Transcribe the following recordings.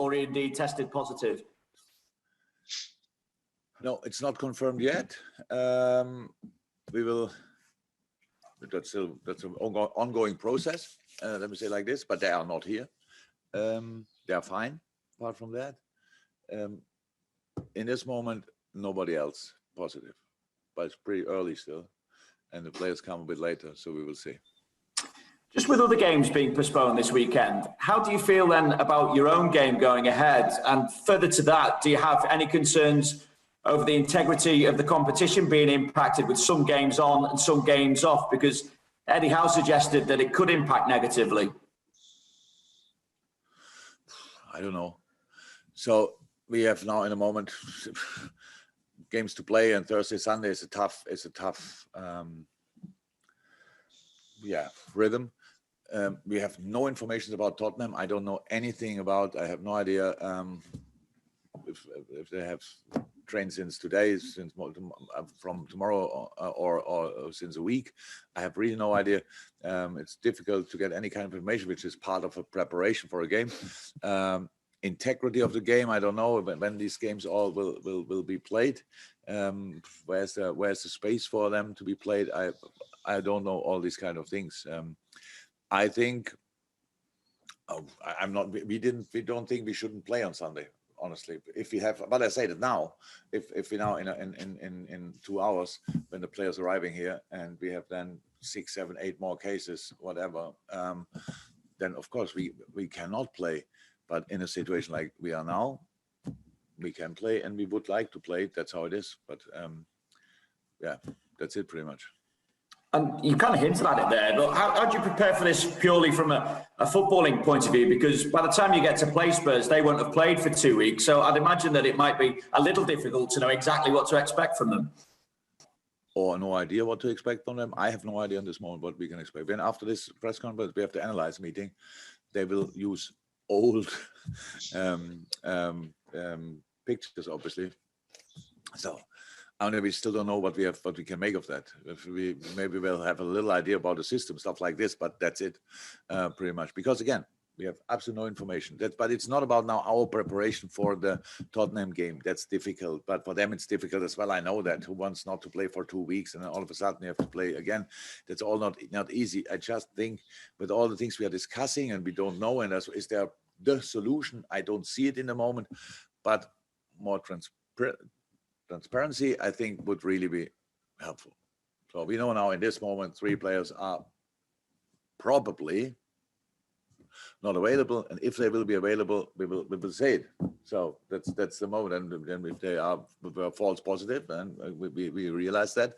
or indeed tested positive? No, it's not confirmed yet. We will. That's an ongoing process. Let me say like this, but they are not here. They are fine. Apart from that, in this moment, nobody else positive, but it's pretty early still, and the players come a bit later, so we will see. Just with other games being postponed this weekend, how do you feel then about your own game going ahead? And further to that, do you have any concerns over the integrity of the competition being impacted with some games on and some games off? Because Eddie Howe suggested that it could impact negatively. I don't know. So we have now in a moment games to play, and Thursday, Sunday is a tough rhythm. We have no information about Tottenham. I don't know anything about. I have no idea if they have trained since today, from tomorrow, or since a week. I have really no idea. It's difficult to get any kind of information, which is part of a preparation for a game. Integrity of the game, I don't know when these games all will be played. Where's the space for them to be played? I don't know all these kind of things. I think we don't think we shouldn't play on Sunday. Honestly, if we have, but I say that now, if we now in 2 hours when the players arriving here and we have then 6, 7, 8 more cases, whatever, then of course we cannot play. But in a situation like we are now, we can play and we would like to play. That's how it is. But yeah, that's it pretty much. And you kind of hinted at it there, but how do you prepare for this purely from a footballing point of view? Because by the time you get to play Spurs, they won't have played for 2 weeks. So I'd imagine that it might be a little difficult to know exactly what to expect from them. Or no idea what to expect from them. I have no idea in this moment what we can expect. Then after this press conference, we have to analyze meeting. They will use old pictures, obviously. So we still don't know what we can make of that. Maybe we'll have a little idea about the system, stuff like this, but that's it, pretty much. Because again, we have absolutely no information. But it's not about now our preparation for the Tottenham game. That's difficult, but for them it's difficult as well. I know that. Who wants not to play for 2 weeks and then all of a sudden you have to play again? That's all not easy. I just think with all the things we are discussing and we don't know, and is there the solution? I don't see it in the moment, but more transparency, I think, would really be helpful. So we know now in this moment 3 players are probably not available, and if they will be available, we will say it. So that's the moment. And then if they are false positive, and we realize that,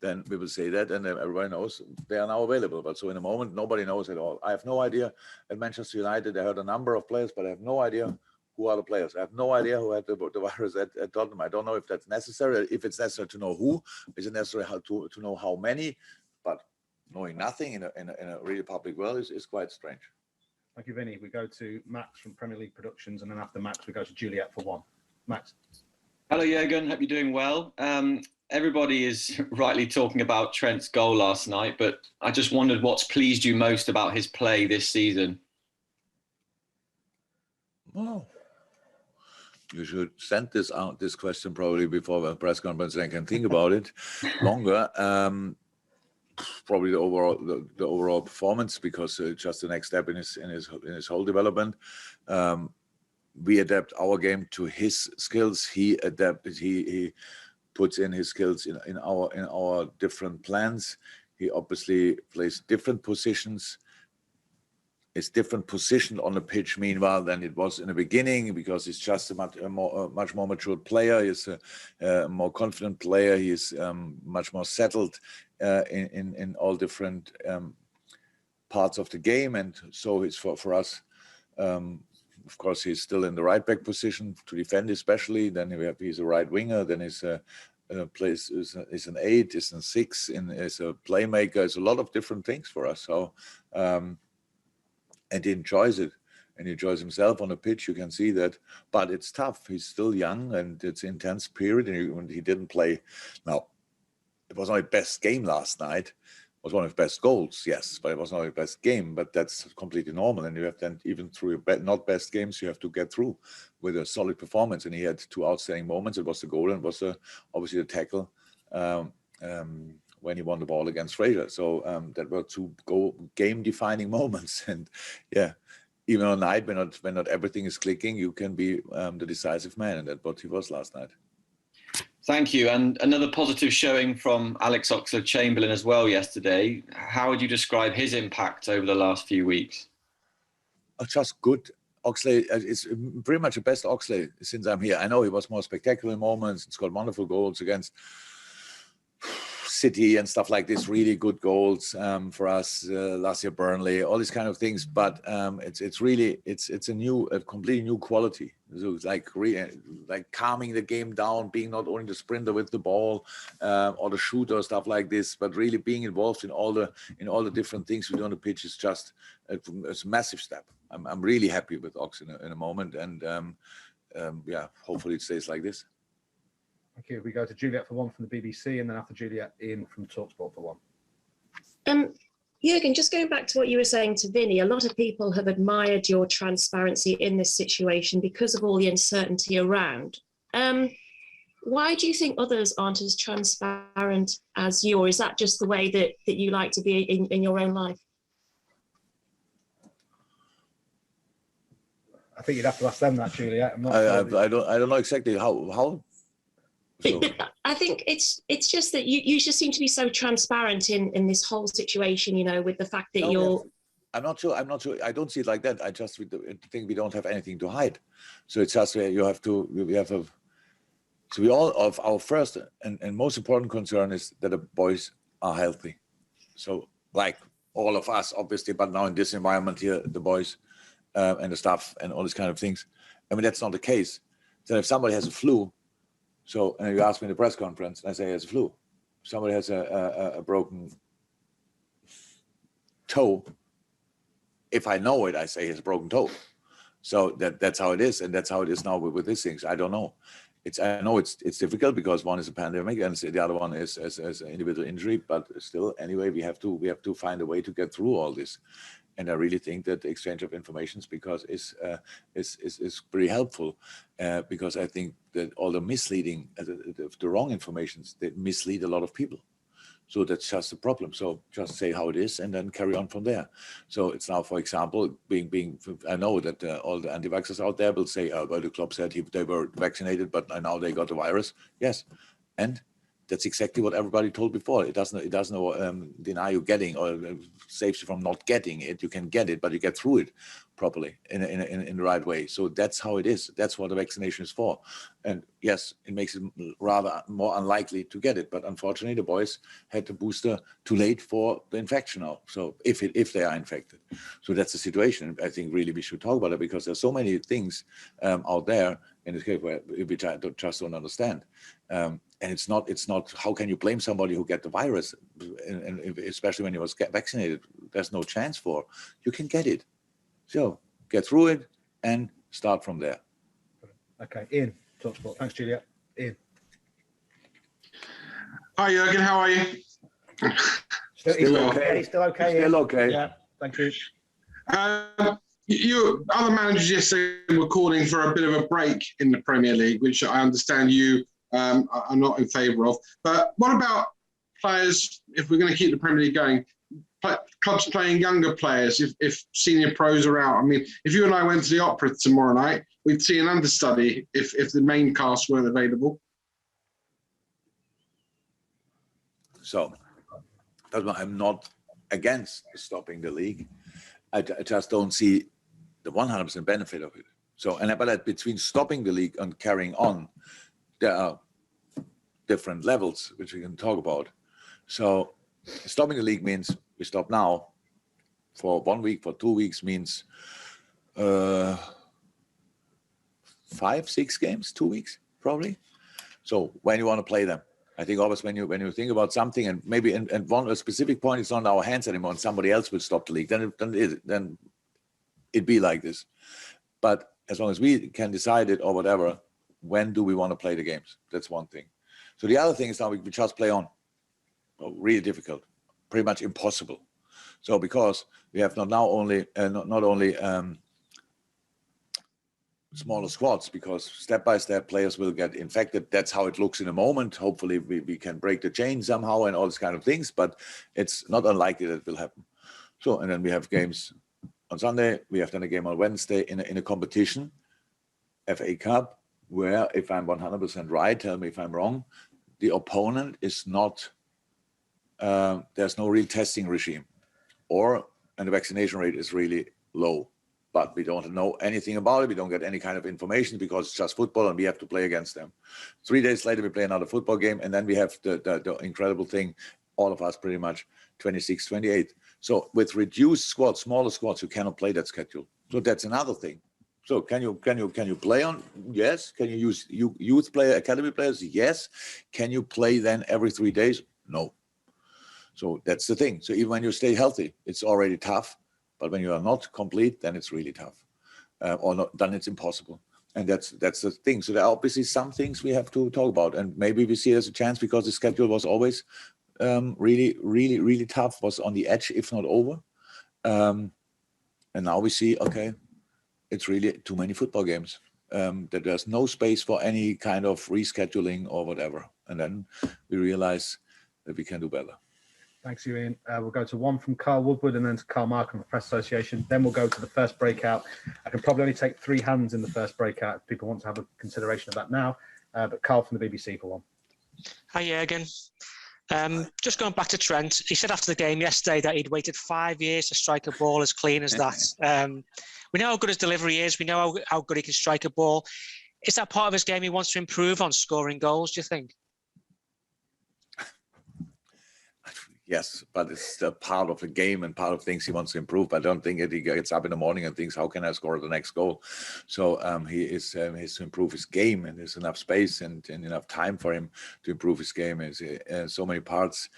then we will say that, and everybody knows they are now available. But so in a moment, nobody knows at all. I have no idea. At Manchester United, I heard a number of players, but I have no idea who are the players. I have no idea who had the virus at Tottenham. I don't know if that's necessary. If it's necessary to know who, is it necessary to know how many? But knowing nothing in a really public world is quite strange. Thank you, Vinny. We go to Max from Premier League Productions, and then after Max, we go to Juliet for 1. Max. Hello, Jürgen. Hope you're doing well. Everybody is rightly talking about Trent's goal last night, but I just wondered what's pleased you most about his play this season. Well, you should send this question probably before the press conference, and I can think about it longer. Probably the overall performance, because just the next step in his whole development. We adapt our game to his skills. He puts in his skills in our different plans. He obviously plays different positions. It's different position on the pitch, meanwhile, than it was in the beginning, because he's just a much more mature player. He's a more confident player. He's much more settled in all different parts of the game. And so it's for us, of course, he's still in the right back position to defend, especially. Then he's a right winger. Then he's plays is an 8, is a 6, is a playmaker. It's a lot of different things for us. So. And he enjoys it, and he enjoys himself on the pitch. You can see that, but it's tough. He's still young, and it's an intense period. And he didn't play. Now, it was not his best game last night. It was one of his best goals, yes, but it was not his best game. But that's completely normal. And you have then, even through your not best games, you have to get through with a solid performance. And he had 2 outstanding moments. It was the goal, and it was obviously the tackle. When he won the ball against Fraser. So that were 2 game-defining moments. And yeah, even on a night when not everything is clicking, you can be the decisive man, and that's what he was last night. Thank you. And another positive showing from Alex Oxlade-Chamberlain as well yesterday. How would you describe his impact over the last few weeks? Just good. Oxlade is pretty much the best Oxlade since I'm here. I know he was more spectacular moments. He's got wonderful goals against City and stuff like this, really good goals for us last year, Burnley, all these kind of things. But it's a completely new quality. So it's like calming the game down, being not only the sprinter with the ball or the shooter or stuff like this, but really being involved in all the different things we do on the pitch is just it's a massive step. I'm really happy with Ox in a moment, and yeah, hopefully it stays like this. Okay, we go to Juliet for 1 from the BBC, and then after Juliet, Ian from TalkSport for 1. Jürgen, just going back to what you were saying to Vinny, a lot of people have admired your transparency in this situation because of all the uncertainty around. Why do you think others aren't as transparent as you, or is that just the way that you like to be in your own life? I think you'd have to ask them that, Juliet. I'm not I don't know exactly how. So. But I think it's just that you just seem to be so transparent in this whole situation, you know, with the fact that you're. I'm not sure. I don't see it like that. I just think we don't have anything to hide. So it's just you have to. So we all of our first and most important concern is that the boys are healthy. So like all of us, obviously, but now in this environment here, the boys and the staff and all these kind of things. I mean, that's not the case. So if somebody has a flu, and you ask me in the press conference, and I say he has a flu. Somebody has a broken toe. If I know it, I say he has a broken toe. So that's how it is, and that's how it is now with these things. I don't know. I know it's difficult because one is a pandemic and the other one is an individual injury. But still, anyway, we have to find a way to get through all this. And I really think that the exchange of information is pretty helpful because I think that all the misleading, the wrong informations, they mislead a lot of people. So that's just a problem. So just say how it is and then carry on from there. So it's now, for example, I know that all the anti-vaxxers out there will say, well, the Klopp said they were vaccinated, but now they got the virus. Yes. And that's exactly what everybody told before. It doesn't deny you getting or saves you from not getting it. You can get it, but you get through it properly in the right way. So that's how it is. That's what the vaccination is for. And yes, it makes it rather more unlikely to get it. But unfortunately, the boys had the booster too late for the infection now. So if they are infected, so that's the situation. I think really we should talk about it because there's so many things out there in this case where we just don't understand. And it's not. How can you blame somebody who get the virus, and especially when he was vaccinated? There's no chance for. You can get it, so get through it and start from there. Okay, Ian, talk sport. Thanks, Juliet. Ian. Hi, Jürgen. How are you? Still okay. Still okay. Still okay. Yeah. Thank you. You other managers yesterday were calling for a bit of a break in the Premier League, which I understand you are not in favour of. But what about players, if we're going to keep the Premier League going, clubs playing younger players, if senior pros are out? I mean, if you and I went to the Opera tomorrow night, we'd see an understudy if the main cast weren't available. So I'm not against stopping the league. I just don't see the 100% benefit of it. So, but between stopping the league and carrying on, there are different levels which we can talk about. So stopping the league means we stop now for 1 week, for 2 weeks means 5, 6 games, 2 weeks probably. So when you want to play them, I think always when you think about something and maybe and a specific point is not in our hands anymore and somebody else will stop the league, then it'd be like this. But as long as we can decide it or whatever, when do we want to play the games? That's one thing. So the other thing is now we just play on. Well, really difficult, pretty much impossible. So because we have not only smaller squads, because step by step players will get infected. That's how it looks in a moment. Hopefully we can break the chain somehow and all these kind of things, but it's not unlikely that it will happen. So, and then we have games on Sunday. We have then a game on Wednesday in a competition, FA Cup, where if I'm 100% right, tell me if I'm wrong, the opponent is not, there's no real testing regime and the vaccination rate is really low. But we don't know anything about it. We don't get any kind of information because it's just football and we have to play against them. 3 days later, we play another football game. And then we have the incredible thing, all of us pretty much 26, 28. So with reduced squads, smaller squads, you cannot play that schedule. So that's another thing. So can you play on? Yes. Can you use youth player, academy players? Yes. Can you play then every 3 days? No. So that's the thing. So even when you stay healthy, it's already tough. But when you are not complete, then it's really tough, or not. Then it's impossible, and that's the thing. So there are obviously some things we have to talk about, and maybe we see it as a chance because the schedule was always really, really, really tough. Was on the edge, if not over, and now we see okay, it's really too many football games, that there's no space for any kind of rescheduling or whatever. And then we realize that we can do better. Thanks, Ian. We'll go to one from Carl Woodward and then to Carl Markham from Press Association. Then we'll go to the first breakout. I can probably only take 3 hands in the first breakout if people want to have a consideration of that now. But Carl from the BBC for one. Hi, Jürgen. Just going back to Trent, he said after the game yesterday that he'd waited 5 years to strike a ball as clean as that. We know how good his delivery is. We know how good he can strike a ball. Is that part of his game he wants to improve on, scoring goals, do you think? Yes, but it's a part of the game and part of things he wants to improve. I don't think that he gets up in the morning and thinks, how can I score the next goal? So he has to improve his game, and there's enough space and enough time for him to improve his game. There's so many parts,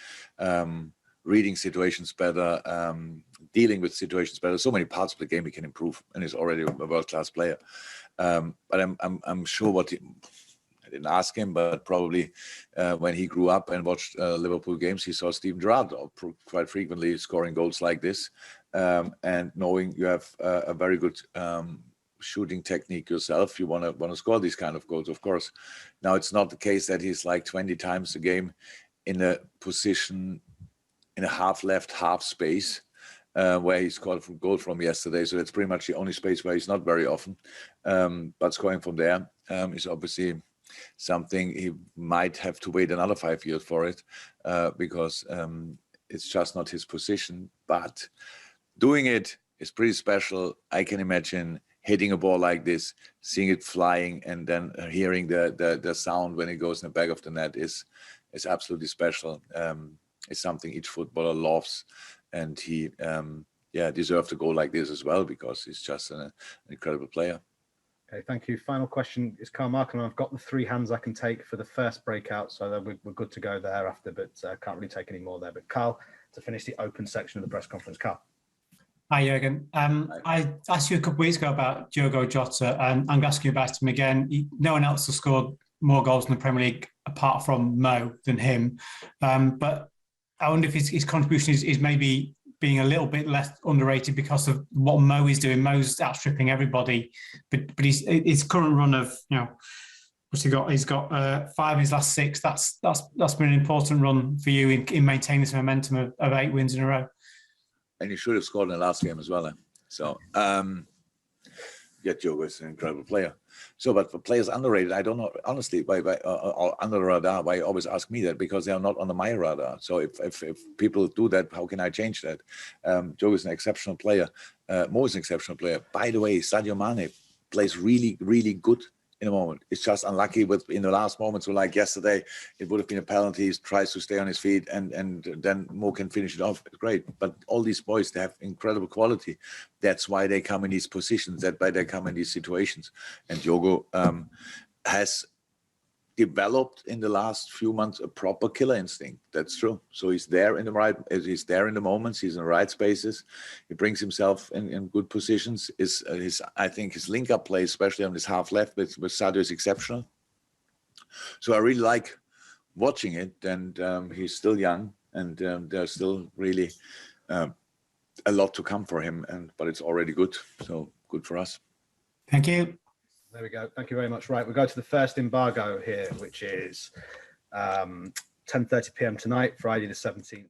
reading situations better, dealing with situations better. So many parts of the game he can improve, and he's already a world-class player. But I'm sure what I didn't ask him, but probably when he grew up and watched Liverpool games, he saw Steven Gerrard quite frequently scoring goals like this. And knowing you have a very good shooting technique yourself, you want to score these kind of goals, of course. Now, it's not the case that he's like 20 times a game in a position in a half left, half space, where he scored a goal from yesterday. So that's pretty much the only space where he's not very often. But scoring from there is obviously something he might have to wait another 5 years for it, because it's just not his position. But doing it is pretty special. I can imagine hitting a ball like this, seeing it flying, and then hearing the sound when it goes in the back of the net is absolutely special. It's something each footballer loves, and he deserved to go like this as well, because he's just an incredible player. Okay, thank you. Final question is Carl Markham. I've got the 3 hands I can take for the first breakout, so that we're good to go thereafter, but can't really take any more there. But Carl, to finish the open section of the press conference. Carl. Hi, Jürgen. I asked you a couple of weeks ago about Diogo Jota, and I'm going to ask you about him again. No one else has scored more goals in the Premier League apart from Mo than him. But I wonder if his contribution is maybe being a little bit less underrated because of what Mo is doing. Mo's outstripping everybody, but his current run of, what's he got? He's got 5 in his last 6. That's been an important run for you in maintaining this momentum of 8 wins in a row. And he should have scored in the last game as well. So, Diogo is an incredible player. So, but for players underrated, I don't know, honestly, why under the radar, why you always ask me that, because they are not on my radar. So if people do that, how can I change that? Diogo is an exceptional player. Mo is an exceptional player. By the way, Sadio Mane plays really, really good in a moment. It's just unlucky in the last moments. So like yesterday, it would have been a penalty. He tries to stay on his feet, and then Mo can finish it off. It's great. But all these boys, they have incredible quality. That's why they come in these positions. That's why they come in these situations. And Diogo has developed in the last few months a proper killer instinct. That's true. So he's there in the moments. He's in the right spaces. He brings himself in good positions. I think his link-up play, especially on this half left with Sadio, is exceptional. So I really like watching it. And he's still young, and there's still really a lot to come for him. But it's already good. So good for us. Thank you. There we go. Thank you very much. Right, we'll go to the first embargo here, which is 10:30 p.m. tonight, Friday the 17th